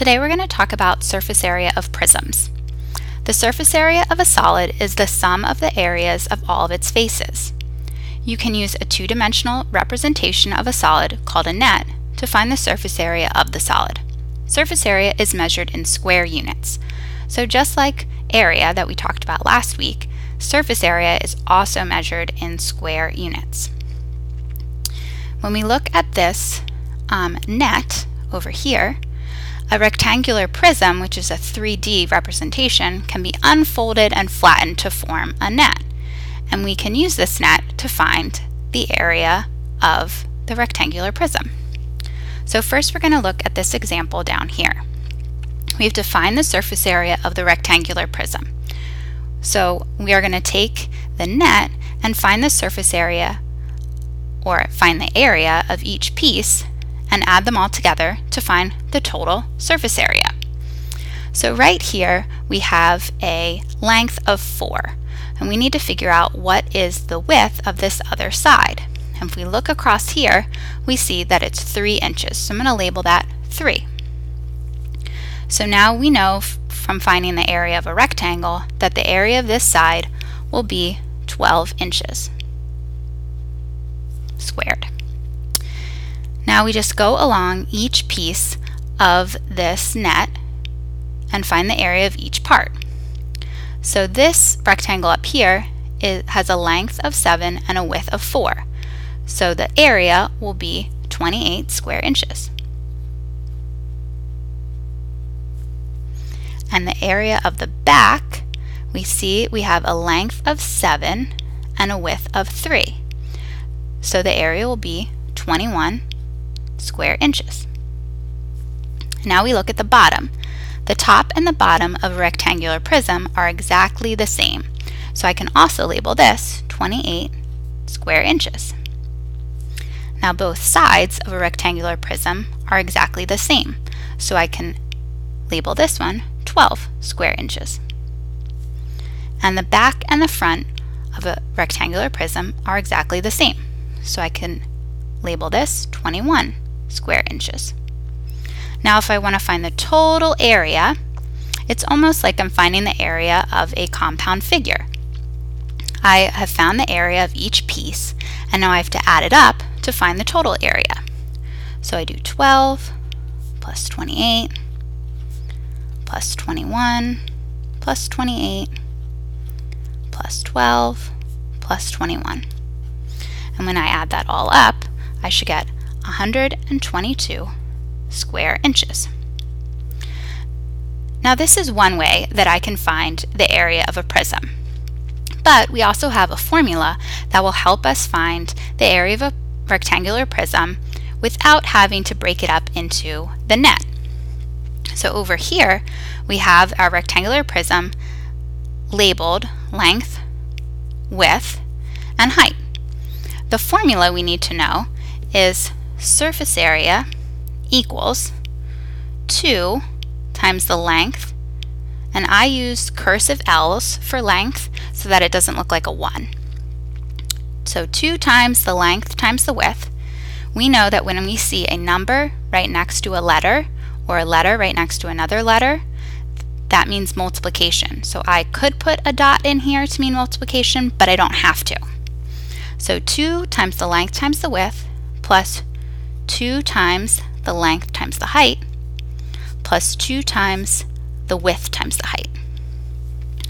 Today we're going to talk about surface area of prisms. The surface area of a solid is the sum of the areas of all of its faces. You can use a two-dimensional representation of a solid called a net to find the surface area of the solid. Surface area is measured in square units. So just like area that we talked about last week, surface area is also measured in square units. When we look at this net over here, a rectangular prism, which is a 3D representation, can be unfolded and flattened to form a net. And we can use this net to find the area of the rectangular prism. So first we're going to look at this example down here. We have to find the surface area of the rectangular prism. So we are going to take the net and find the surface area, or find the area of each piece, and add them all together to find the total surface area. So right here we have a length of 4, and we need to figure out what is the width of this other side. And if we look across here, we see that it's 3 inches. So I'm going to label that 3. So now we know from finding the area of a rectangle that the area of this side will be 12 inches squared. Now we just go along each piece of this net and find the area of each part. So this rectangle up here has a length of 7 and a width of 4. So the area will be 28 square inches. And the area of the back, we see we have a length of 7 and a width of 3. So the area will be 21 square inches. Now we look at the bottom. The top and the bottom of a rectangular prism are exactly the same. So I can also label this 28 square inches. Now both sides of a rectangular prism are exactly the same. So I can label this one 12 square inches. And the back and the front of a rectangular prism are exactly the same. So I can label this 21 square inches. Now if I want to find the total area, it's almost like I'm finding the area of a compound figure. I have found the area of each piece, and now I have to add it up to find the total area. So I do 12 plus 28 plus 21 plus 28 plus 12 plus 21. And when I add that all up, I should get 122 square inches. Now this is one way that I can find the area of a prism. But we also have a formula that will help us find the area of a rectangular prism without having to break it up into the net. So over here we have our rectangular prism labeled length, width, and height. The formula we need to know is surface area equals 2 times the length, and I use cursive L's for length so that it doesn't look like a 1. So 2 times the length times the width. We know that when we see a number right next to a letter, or a letter right next to another letter, that means multiplication. So I could put a dot in here to mean multiplication, but I don't have to. So 2 times the length times the width plus 2 times the length times the height plus 2 times the width times the height.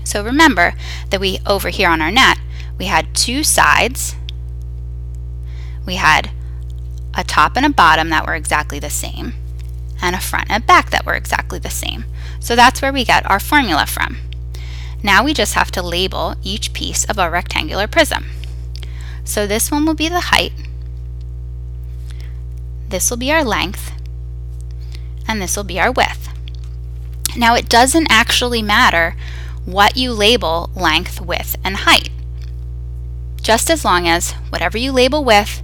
So remember that we, over here on our net, we had 2 sides. We had a top and a bottom that were exactly the same, and a front and a back that were exactly the same. So that's where we get our formula from. Now we just have to label each piece of our rectangular prism. So this one will be the height, this will be our length, and this will be our width. Now it doesn't actually matter what you label length, width, and height. Just as long as whatever you label width,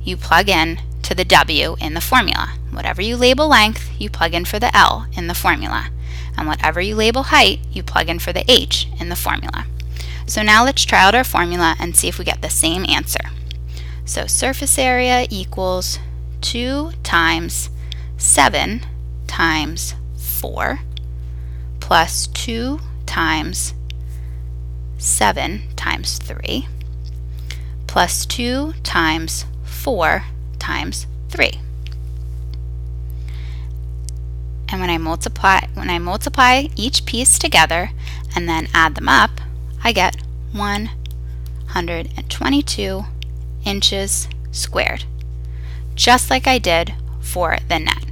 you plug in to the W in the formula. Whatever you label length, you plug in for the L in the formula. And whatever you label height, you plug in for the H in the formula. So now let's try out our formula and see if we get the same answer. So surface area equals 2 times 7 times 4 plus 2 times 7 times 3 plus 2 times 4 times 3. And when I multiply each piece together and then add them up, I get 122 inches squared, just like I did for the net.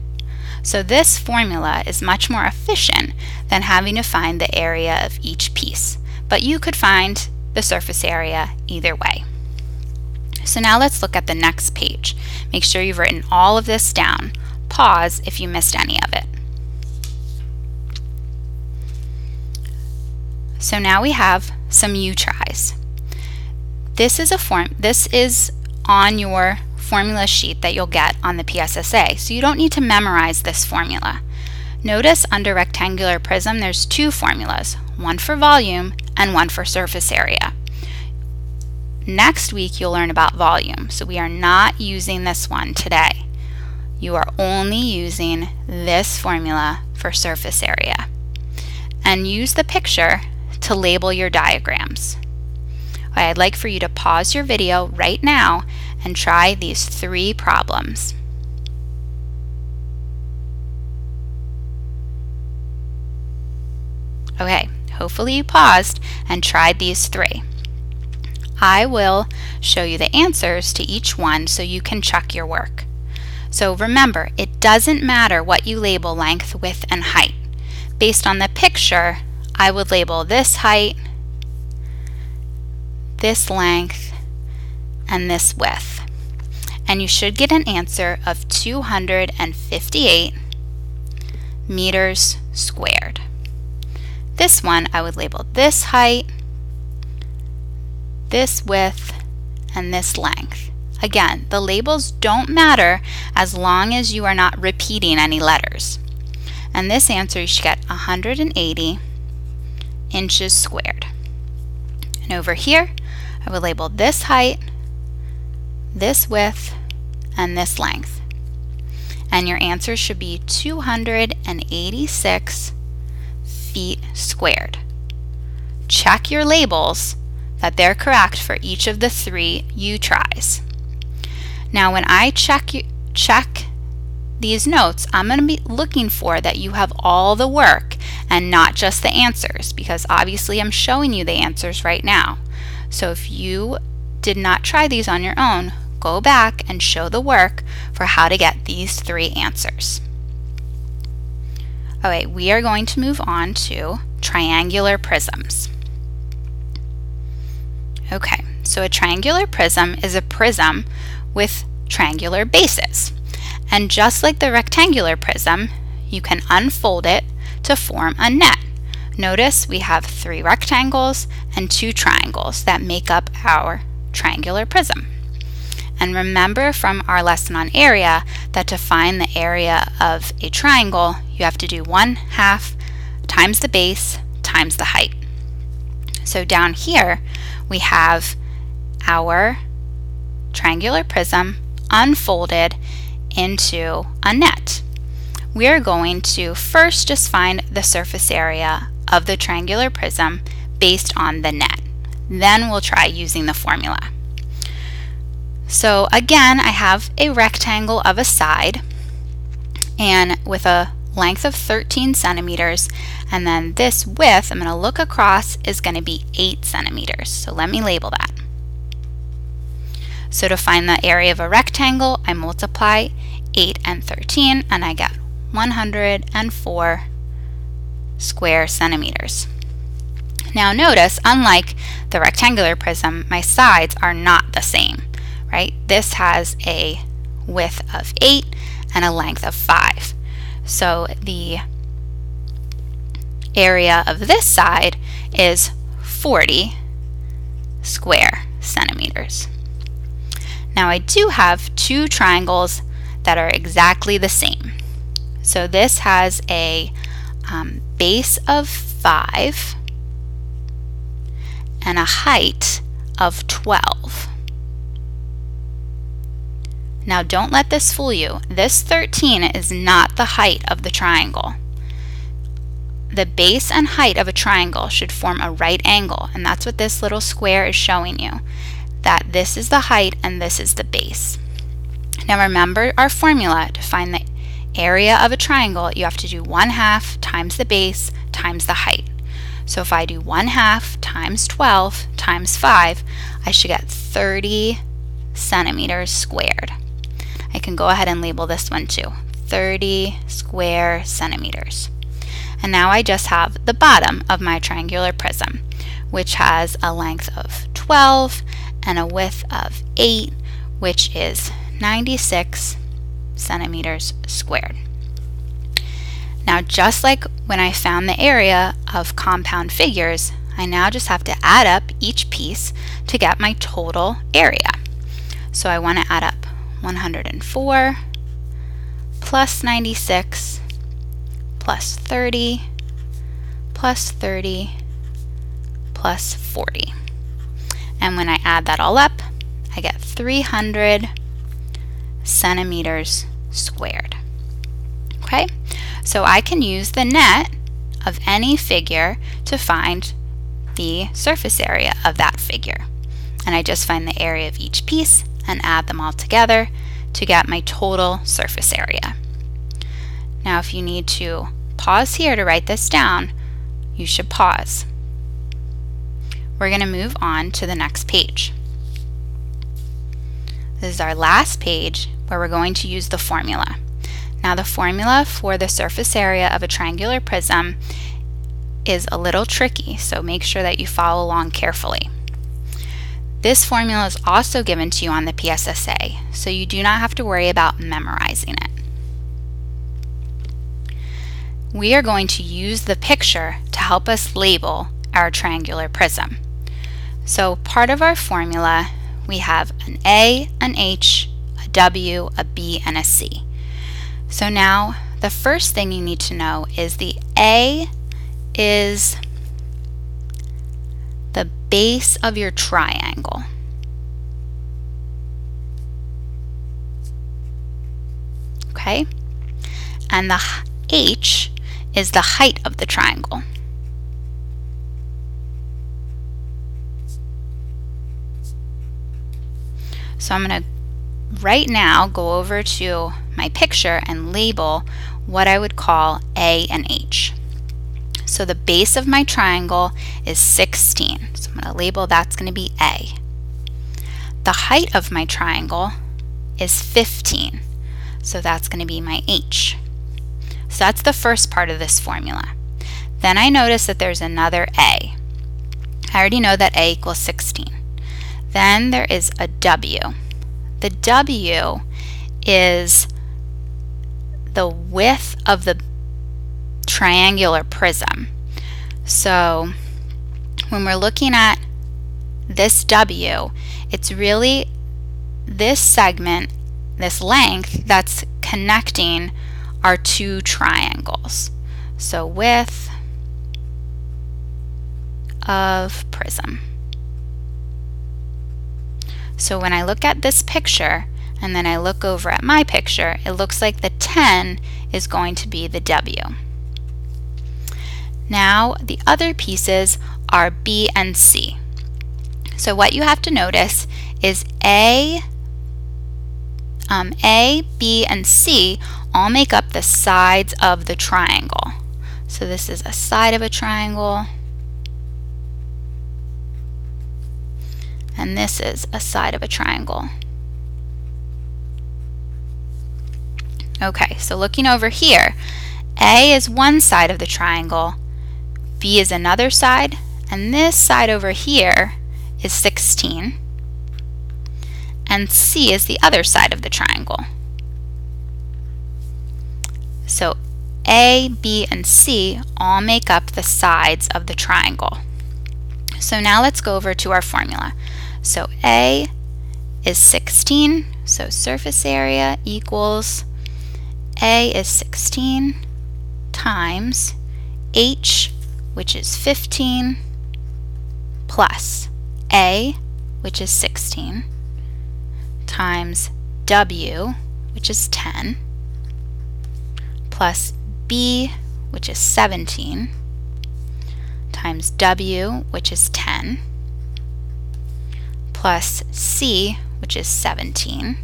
So this formula is much more efficient than having to find the area of each piece, but you could find the surface area either way. So now let's look at the next page. Make sure you've written all of this down. Pause if you missed any of it. So now we have some U-tries. This is on your formula sheet that you'll get on the PSSA, so you don't need to memorize this formula. Notice under rectangular prism there's two formulas, one for volume and one for surface area. Next week you'll learn about volume, so we are not using this one today. You are only using this formula for surface area. And use the picture to label your diagrams. I'd like for you to pause your video right now and try these 3 problems. Okay, hopefully you paused and tried these 3. I will show you the answers to each one so you can check your work. So remember, it doesn't matter what you label length, width, and height. Based on the picture, I would label this height, this length, and this width. And you should get an answer of 258 meters squared. This one, I would label this height, this width, and this length. Again, the labels don't matter as long as you are not repeating any letters. And this answer, you should get 180 inches squared. And over here, I would label this height, this width, and this length. And your answer should be 286 feet squared. Check your labels that they're correct for each of the 3 U-tries. Now when I check these notes, I'm going to be looking for that you have all the work and not just the answers, because obviously I'm showing you the answers right now. So if you did not try these on your own, go back and show the work for how to get these 3 answers. Okay, we are going to move on to triangular prisms. Okay, so a triangular prism is a prism with triangular bases. And just like the rectangular prism, you can unfold it to form a net. Notice we have 3 rectangles and 2 triangles that make up our triangular prism. And remember from our lesson on area that to find the area of a triangle, you have to do 1/2 times the base times the height. So down here, we have our triangular prism unfolded into a net. We are going to first just find the surface area of the triangular prism based on the net. Then we'll try using the formula. So again, I have a rectangle of a side and with a length of 13 centimeters, and then this width, I'm going to look across, is going to be 8 centimeters. So let me label that. So to find the area of a rectangle, I multiply 8 and 13 and I get 104 square centimeters. Now notice, unlike the rectangular prism, my sides are not the same, right? This has a width of 8 and a length of 5. So the area of this side is 40 square centimeters. Now I do have 2 triangles that are exactly the same. So this has a base of 5 and a height of 12. Now don't let this fool you. This 13 is not the height of the triangle. The base and height of a triangle should form a right angle, and that's what this little square is showing you, that this is the height and this is the base. Now remember our formula. To find the area of a triangle, you have to do 1/2 times the base times the height. So if I do 1/2 times 12 times 5, I should get 30 centimeters squared. I can go ahead and label this one too, 30 square centimeters. And now I just have the bottom of my triangular prism, which has a length of 12 and a width of 8, which is 96 centimeters squared. Now, just like when I found the area of compound figures, I now just have to add up each piece to get my total area. So I want to add up 104 plus 96 plus 30 plus 30 plus 40. And when I add that all up, I get 300 centimeters squared. Okay, so I can use the net of any figure to find the surface area of that figure. And I just find the area of each piece and add them all together to get my total surface area. Now if you need to pause here to write this down, you should pause. We're going to move on to the next page. This is our last page where we're going to use the formula. Now the formula for the surface area of a triangular prism is a little tricky, so make sure that you follow along carefully. This formula is also given to you on the PSSA, so you do not have to worry about memorizing it. We are going to use the picture to help us label our triangular prism. So part of our formula, we have an A, an H, a W, a B, and a C. So now the first thing you need to know is the A is the base of your triangle. Okay? And the H is the height of the triangle. So I'm going to right now go over to my picture and label what I would call A and H. So the base of my triangle is 16. So I'm going to label that's going to be A. The height of my triangle is 15. So that's going to be my H. So that's the first part of this formula. Then I notice that there's another A. I already know that A equals 16. Then there is a W. The W is the width of the triangular prism. So when we're looking at this W, it's really this segment, this length that's connecting our two triangles. So width of prism. So when I look at this picture and then I look over at my picture, it looks like the 10 is going to be the W. Now the other pieces are B and C. So what you have to notice is A, B, and C all make up the sides of the triangle. So this is a side of a triangle, and this is a side of a triangle. Okay, so looking over here, A is one side of the triangle, B is another side, and this side over here is 16, and C is the other side of the triangle. So A, B, and C all make up the sides of the triangle. So now let's go over to our formula. So A is 16, so surface area equals A is 16 times H, which is 15, plus A, which is 16, times W, which is 10, plus B, which is 17, times W, which is 10, plus C, which is 17,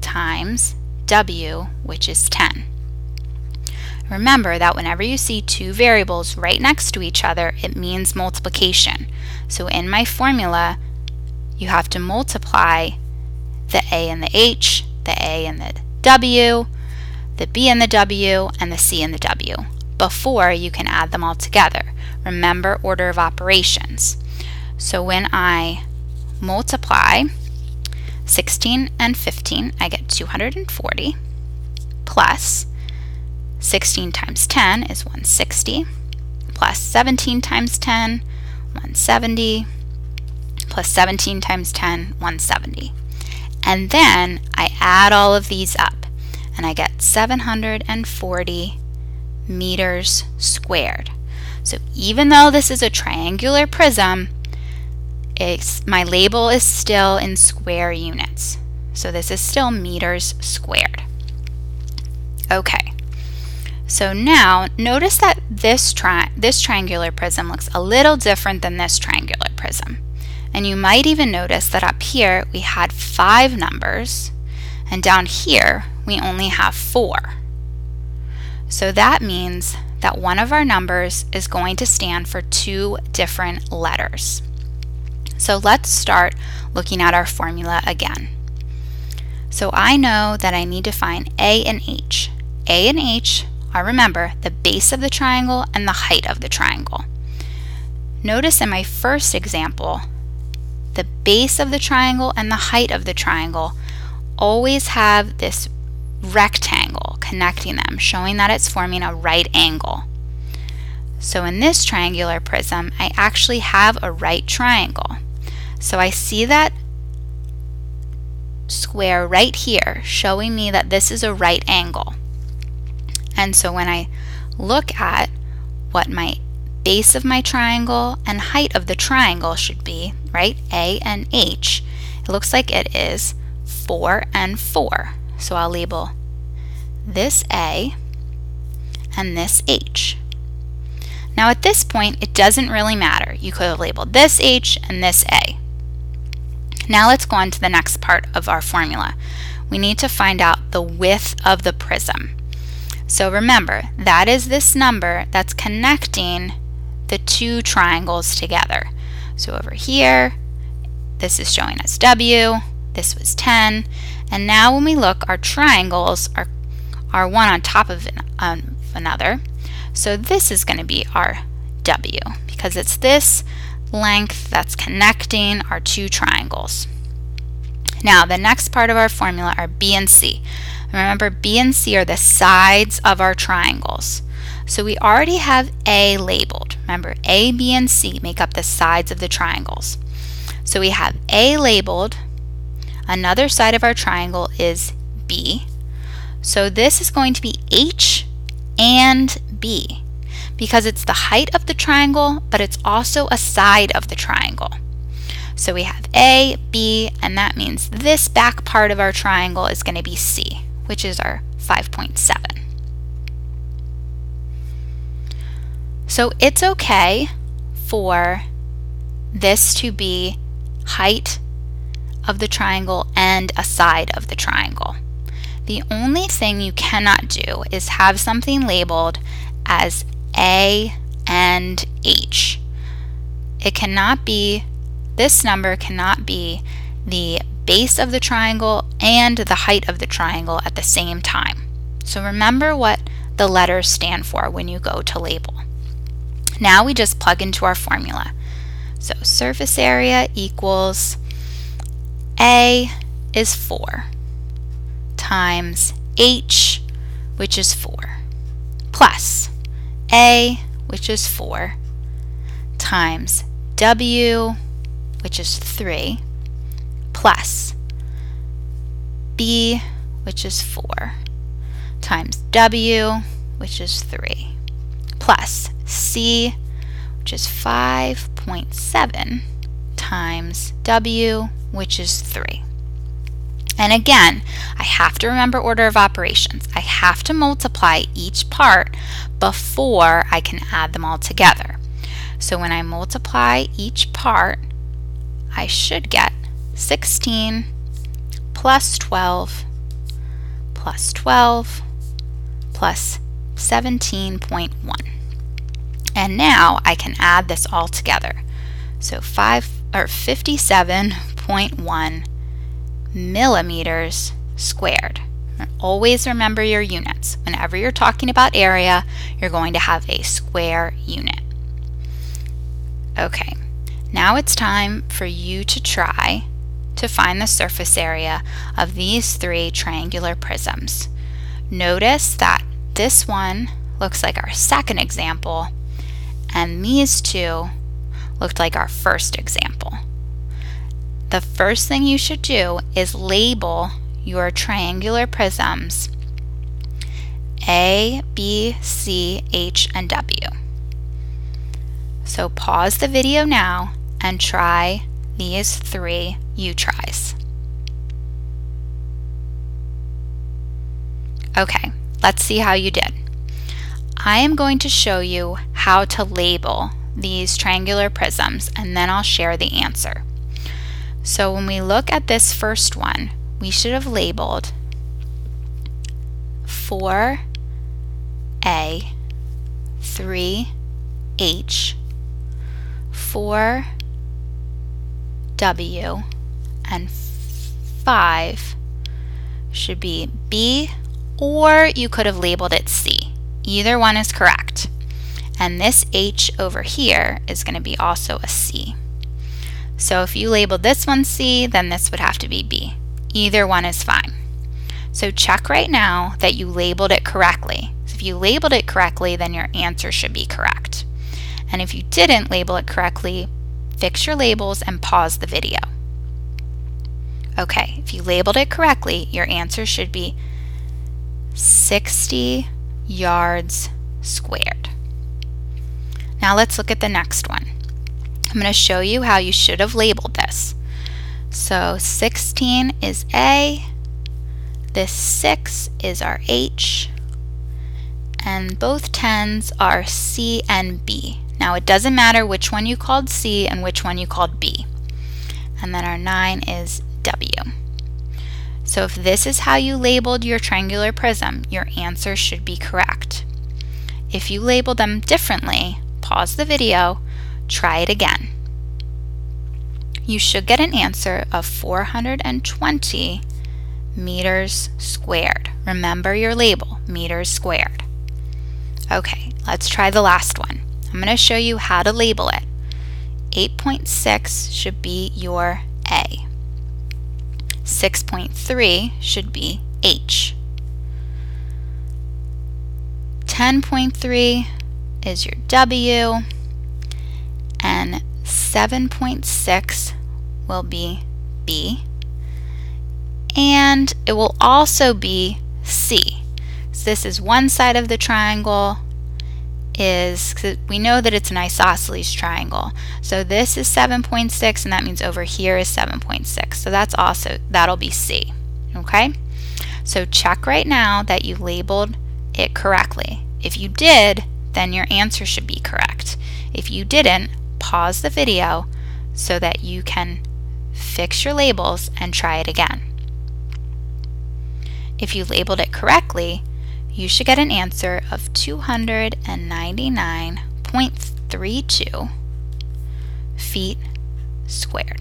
times W, which is 10. Remember that whenever you see two variables right next to each other, it means multiplication. So in my formula, you have to multiply the A and the H, the A and the W, the B and the W, and the C and the W before you can add them all together. Remember order of operations. So when I multiply 16 and 15, I get 240, plus 16 times 10 is 160, plus 17 times 10, 170, plus 17 times 10, 170. And then I add all of these up, and I get 740 meters squared. So even though this is a triangular prism, my label is still in square units. So this is still meters squared. Okay, so now notice that this triangular prism looks a little different than this triangular prism. And you might even notice that up here we had 5 numbers, and down here we only have 4. So that means that one of our numbers is going to stand for 2 different letters. So let's start looking at our formula again. So I know that I need to find A and H. A and H are, remember, the base of the triangle and the height of the triangle. Notice in my first example, the base of the triangle and the height of the triangle always have this rectangle connecting them, showing that it's forming a right angle. So in this triangular prism, I actually have a right triangle. So I see that square right here showing me that this is a right angle. And so when I look at what my base of my triangle and height of the triangle should be, right, A and H, it looks like it is 4 and 4. So I'll label this A and this H. Now at this point, it doesn't really matter. You could have labeled this H and this A. Now let's go on to the next part of our formula. We need to find out the width of the prism. So remember, that is this number that's connecting the two triangles together. So over here, this is showing us W, this was 10, and now when we look, our triangles are one on top of another. So this is going to be our W, because it's this length that's connecting our two triangles. Now the next part of our formula are B and C. Remember, B and C are the sides of our triangles. So we already have A labeled. Remember, A, B, and C make up the sides of the triangles. So we have A labeled. Another side of our triangle is B. So this is going to be H and B, because it's the height of the triangle, but it's also a side of the triangle. So we have A, B, and that means this back part of our triangle is going to be C, which is our 5.7. So it's okay for this to be height of the triangle and a side of the triangle. The only thing you cannot do is have something labeled as A and H. It cannot be, this number cannot be the base of the triangle and the height of the triangle at the same time. So remember what the letters stand for when you go to label. Now we just plug into our formula. So surface area equals A is 4 times H, which is 4, plus A, which is 4, times W, which is 3, plus B, which is 4, times W, which is 3, plus C, which is 5.7, times W, which is 3. And again, I have to remember order of operations. I have to multiply each part before I can add them all together. So when I multiply each part, I should get 16 plus 12 plus 12 plus 17.1. And now I can add this all together. So 57.1 millimeters squared. And always remember your units. Whenever you're talking about area, you're going to have a square unit. Okay, now it's time for you to try to find the surface area of these three triangular prisms. Notice that this one looks like our second example, and these two looked like our first example. The first thing you should do is label your triangular prisms A, B, C, H, and W. So pause the video now and try these three U-tries. Okay, let's see how you did. I am going to show you how to label these triangular prisms, and then I'll share the answer. So when we look at this first one, we should have labeled 4A, 3H, 4W, and 5 should be B, or you could have labeled it C. Either one is correct. And this H over here is going to be also a C. So if you labeled this one C, then this would have to be B. Either one is fine. So check right now that you labeled it correctly. So if you labeled it correctly, then your answer should be correct. And if you didn't label it correctly, fix your labels and pause the video. Okay, if you labeled it correctly, your answer should be 60 yards squared. Now let's look at the next one. I'm going to show you how you should have labeled this. So 16 is A, this 6 is our H, and both 10s are C and B. Now it doesn't matter which one you called C and which one you called B. And then our 9 is W. So if this is how you labeled your triangular prism, your answer should be correct. If you label them differently, pause the video, try it again. You should get an answer of 420 meters squared. Remember your label, meters squared. Okay, let's try the last one. I'm going to show you how to label it. 8.6 should be your A. 6.3 should be H. 10.3 is your W, and 7.6 will be B, and it will also be C. So this is one side of the triangle, we know that it's an isosceles triangle. So this is 7.6, and that means over here is 7.6. So that'll be C. Okay? So check right now that you labeled it correctly. If you did, then your answer should be correct. If you didn't, pause the video so that you can fix your labels and try it again. If you labeled it correctly, you should get an answer of 299.32 feet squared.